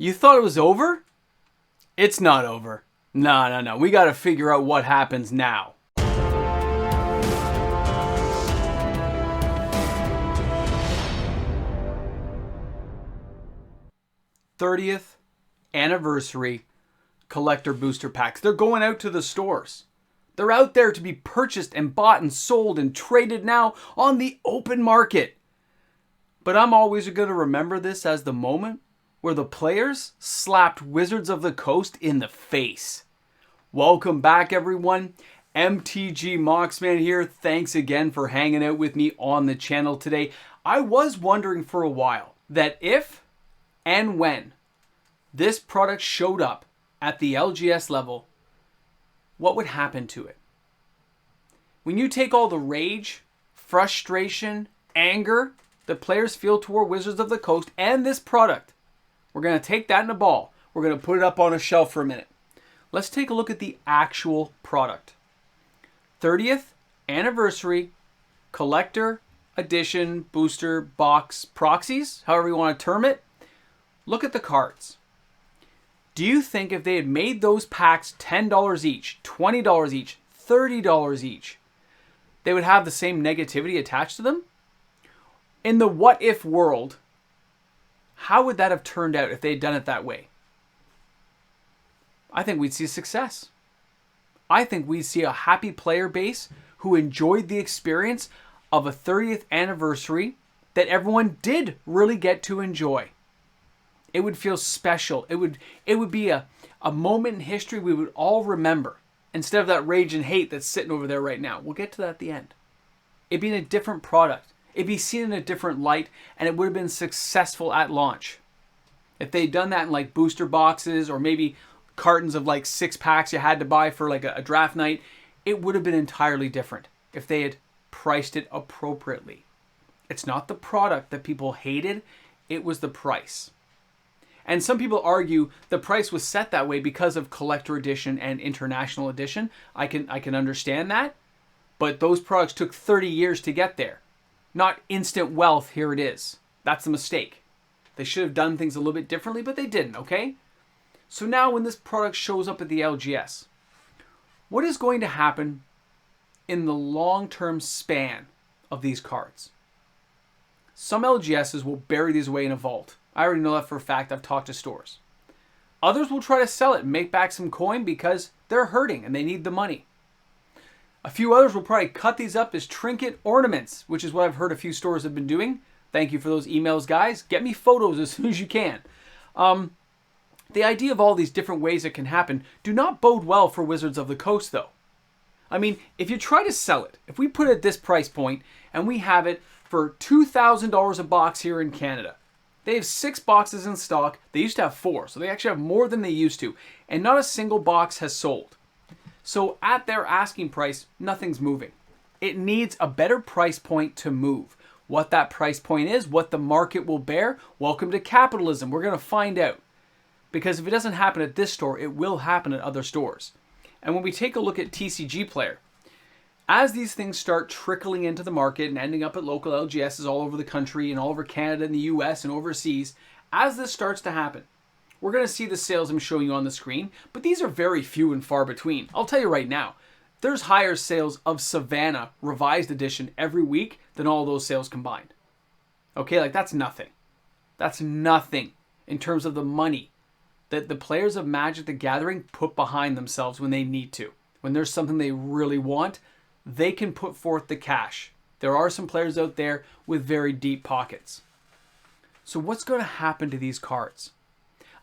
You thought it was over? It's not over. No. We got to figure out what happens now. '30th anniversary collector booster packs. They're going out to the stores. They're out there to be purchased and bought and sold and traded now on the open market. But I'm always going to remember this as the moment where the players slapped Wizards of the Coast in the face. Welcome back, everyone. MTG Moxman here. Thanks again for hanging out with me on the channel today. I was wondering for a while that if and when this product showed up at the LGS level, what would happen to it? When you take all the rage, frustration, anger the players feel toward Wizards of the Coast and this product, we're going to take that in a ball. We're going to put it up on a shelf for a minute. Let's take a look at the actual product. 30th anniversary collector edition booster box proxies, however you want to term it. Look at the cards. Do you think if they had made those packs $10 each, $20 each, $30 each, they would have the same negativity attached to them? In the what if world, how would that have turned out if they had done it that way? I think we'd see success. I think we'd see a happy player base who enjoyed the experience of a 30th anniversary that everyone did really get to enjoy. It would feel special. It would be a moment in history we would all remember instead of that rage and hate that's sitting over there right now. We'll get to that at the end. It'd be in a different product. It'd be seen in a different light, and it would have been successful at launch. If they'd done that in like booster boxes or maybe cartons of like 6 packs you had to buy for like a draft night, it would have been entirely different if they had priced it appropriately. It's not the product that people hated, it was the price. And some people argue the price was set that way because of collector edition and international edition. I can understand that. But those products took 30 years to get there. Not instant wealth, here it is. That's the mistake. They should have done things a little bit differently, but they didn't, okay? So now when this product shows up at the LGS, what is going to happen in the long-term span of these cards? Some LGSs will bury these away in a vault. I already know that for a fact. I've talked to stores. Others will try to sell it and make back some coin because they're hurting and they need the money. A few others will probably cut these up as trinket ornaments, which is what I've heard a few stores have been doing. Thank you for those emails, guys. Get me photos as soon as you can. The idea of all these different ways it can happen do not bode well for Wizards of the Coast, though. I mean, if you try to sell it, if we put it at this price point and we have it for $2,000 a box here in Canada, they have 6 boxes in stock. They used to have 4, so they actually have more than they used to. And not a single box has sold. So at their asking price, nothing's moving. It needs a better price point to move. What that price point is, what the market will bear, welcome to capitalism. We're going to find out. Because if it doesn't happen at this store, it will happen at other stores. And when we take a look at TCG Player, as these things start trickling into the market and ending up at local LGSs all over the country and all over Canada and the US and overseas, as this starts to happen, we're going to see the sales I'm showing you on the screen, but these are very few and far between. I'll tell you right now, there's higher sales of Savannah Revised Edition every week than all those sales combined. Okay, like that's nothing. That's nothing in terms of the money that the players of Magic the Gathering put behind themselves when they need to. When there's something they really want, they can put forth the cash. There are some players out there with very deep pockets. So what's going to happen to these cards?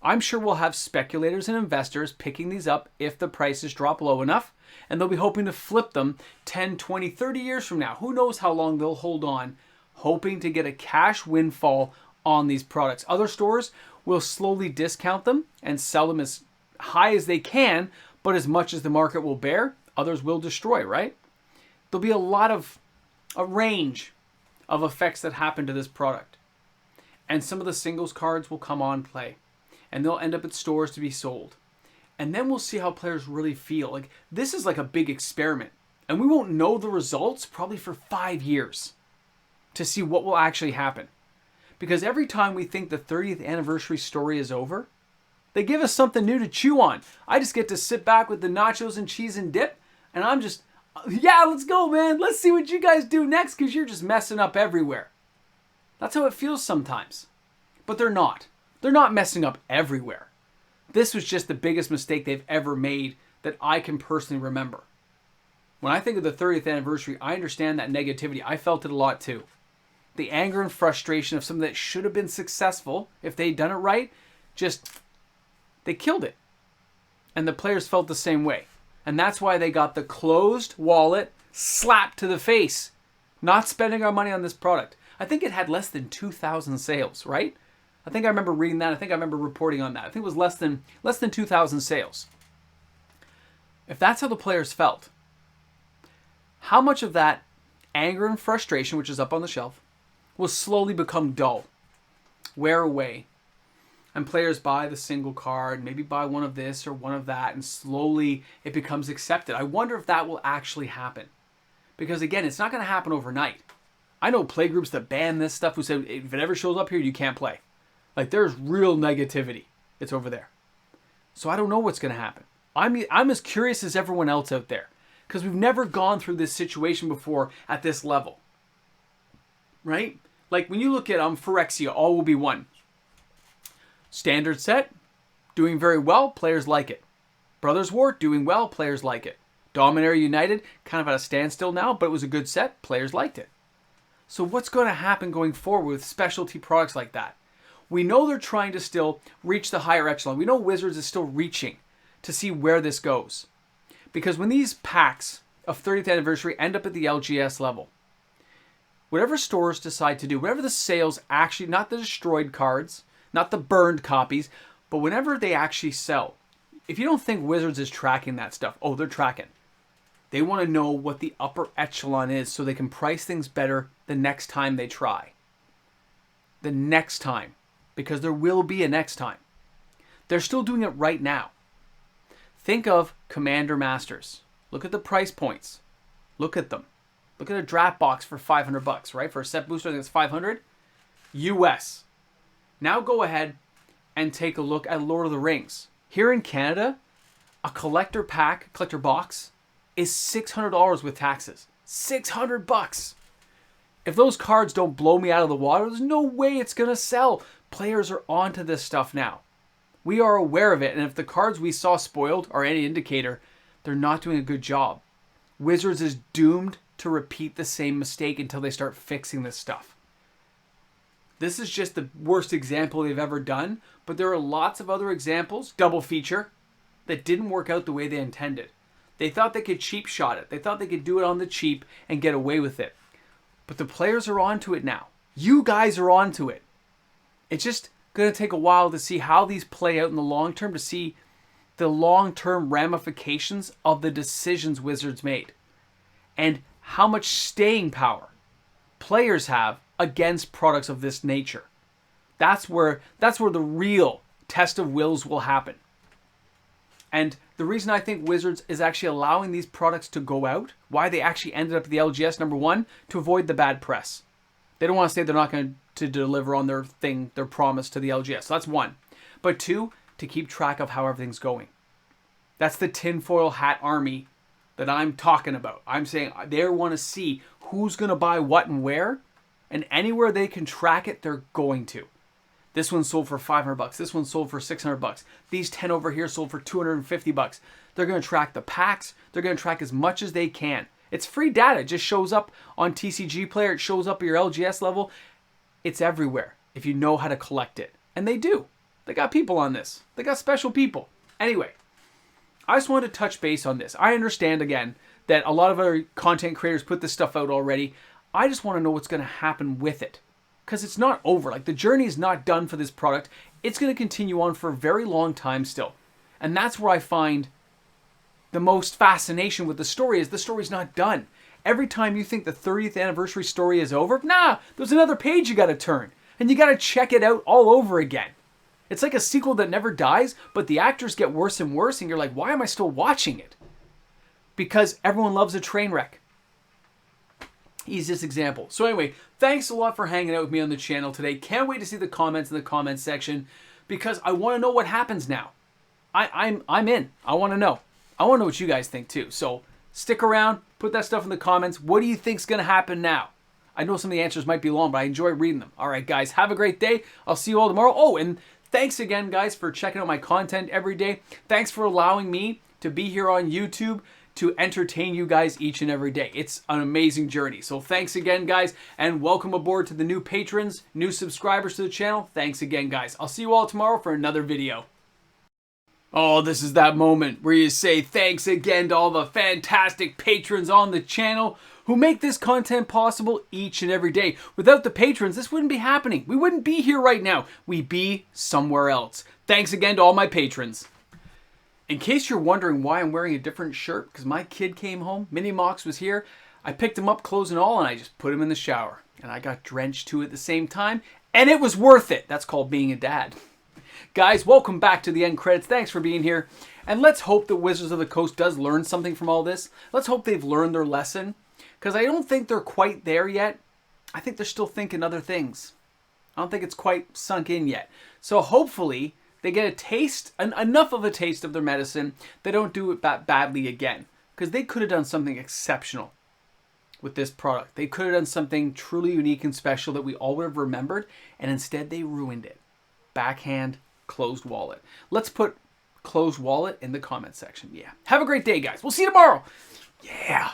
I'm sure we'll have speculators and investors picking these up if the prices drop low enough, and they'll be hoping to flip them 10, 20, 30 years from now. Who knows how long they'll hold on, hoping to get a cash windfall on these products. Other stores will slowly discount them and sell them as high as they can, but as much as the market will bear. Others will destroy, right? There'll be a range of effects that happen to this product. And some of the singles cards will come on play. And they'll end up at stores to be sold. And then we'll see how players really feel. Like, this is like a big experiment. And we won't know the results probably for 5 years to see what will actually happen. Because every time we think the 30th anniversary story is over, They give us something new to chew on. I just get to sit back with the nachos and cheese and dip, and I'm just, yeah, let's go, man. Let's see what you guys do next, because you're just messing up everywhere. That's how it feels sometimes. But they're not. They're not messing up everywhere. This was just the biggest mistake they've ever made that I can personally remember. When I think of the 30th anniversary, I understand that negativity. I felt it a lot too. The anger and frustration of something that should have been successful, if they'd done it right, they killed it. And the players felt the same way. And that's why they got the closed wallet slap to the face. Not spending our money on this product. I think it had less than 2,000 sales, right? I think I remember reading that. I think I remember reporting on that. I think it was less than 2,000 sales. If that's how the players felt, how much of that anger and frustration, which is up on the shelf, will slowly become dull, wear away, and players buy the single card, maybe buy one of this or one of that, and slowly it becomes accepted. I wonder if that will actually happen. Because again, it's not going to happen overnight. I know play groups that ban this stuff who say, if it ever shows up here, you can't play. Like, there's real negativity. It's over there. So I don't know what's going to happen. I'm as curious as everyone else out there. Because we've never gone through this situation before at this level. Right? Like, when you look at Phyrexia, All Will Be One. Standard set, doing very well, players like it. Brothers War, doing well, players like it. Dominaria United, kind of at a standstill now, but it was a good set, players liked it. So what's going to happen going forward with specialty products like that? We know they're trying to still reach the higher echelon. We know Wizards is still reaching to see where this goes. Because when these packs of 30th anniversary end up at the LGS level, whatever stores decide to do, whatever the sales actually, not the destroyed cards, not the burned copies, but whenever they actually sell, if you don't think Wizards is tracking that stuff, oh, they're tracking. They want to know what the upper echelon is so they can price things better the next time they try. The next time. Because there will be a next time. They're still doing it right now. Think of Commander Masters. Look at the price points. Look at them. Look at a draft box for $500, right? For a set booster, I think it's $500 US. Now go ahead and take a look at Lord of the Rings. Here in Canada, a collector pack, collector box, is $600 with taxes. $600. If those cards don't blow me out of the water, there's no way it's going to sell. Players are onto this stuff now. We are aware of it, and if the cards we saw spoiled are any indicator, they're not doing a good job. Wizards is doomed to repeat the same mistake until they start fixing this stuff. This is just the worst example they've ever done, but there are lots of other examples, double feature, that didn't work out the way they intended. They thought they could cheap shot it. They thought they could do it on the cheap and get away with it. But the players are onto it now. You guys are onto it. It's just going to take a while to see how these play out in the long term, to see the long-term ramifications of the decisions Wizards made. And how much staying power players have against products of this nature. That's where the real test of wills will happen. And the reason I think Wizards is actually allowing these products to go out, why they actually ended up at the LGS, number one, to avoid the bad press. They don't want to say they're not going to deliver on their promise to the LGS. So that's one. But two, to keep track of how everything's going. That's the tinfoil hat army that I'm talking about. I'm saying they want to see who's going to buy what and where, and anywhere they can track it, they're going to. This one sold for $500. This one sold for $600. These 10 over here sold for $250. They're going to track the packs. They're going to track as much as they can. It's free data. It just shows up on TCG Player. It shows up at your LGS level. It's everywhere if you know how to collect it. And they do. They got people on this. They got special people. Anyway, I just wanted to touch base on this. I understand, again, that a lot of other content creators put this stuff out already. I just want to know what's going to happen with it. Because it's not over. Like, the journey is not done for this product. It's going to continue on for a very long time still. And that's where I find the most fascination with the story is the story's not done. Every time you think the 30th anniversary story is over, nah, there's another page you got to turn. And you got to check it out all over again. It's like a sequel that never dies, but the actors get worse and worse, and you're like, why am I still watching it? Because everyone loves a train wreck. Easiest example. So anyway, thanks a lot for hanging out with me on the channel today. Can't wait to see the comments in the comments section. because I want to know what happens now. I'm in. I want to know. I want to know what you guys think too. So stick around. Put that stuff in the comments. What do you think's going to happen now? I know some of the answers might be long, but I enjoy reading them. All right, guys, have a great day. I'll see you all tomorrow. Oh, and thanks again, guys, for checking out my content every day. Thanks for allowing me to be here on YouTube to entertain you guys each and every day. It's an amazing journey. So thanks again, guys, and welcome aboard to the new patrons, new subscribers to the channel. Thanks again, guys. I'll see you all tomorrow for another video. Oh, this is that moment where you say thanks again to all the fantastic patrons on the channel who make this content possible each and every day. Without the patrons, this wouldn't be happening. We wouldn't be here right now. We'd be somewhere else. Thanks again to all my patrons. In case you're wondering why I'm wearing a different shirt, because my kid came home, Mini Mox was here, I picked him up, clothes and all, and I just put him in the shower. And I got drenched too at the same time, and it was worth it. That's called being a dad. Guys, welcome back to the end credits. Thanks for being here. And let's hope that Wizards of the Coast does learn something from all this. Let's hope they've learned their lesson, because I don't think they're quite there yet. I think they're still thinking other things. I don't think it's quite sunk in yet. So hopefully they get a taste, enough of a taste of their medicine, they don't do it badly again. Because they could have done something exceptional with this product. They could have done something truly unique and special that we all would have remembered, and instead they ruined it. Backhand, closed wallet. Let's put closed wallet in the comment section. Yeah. Have a great day, guys. We'll see you tomorrow. Yeah.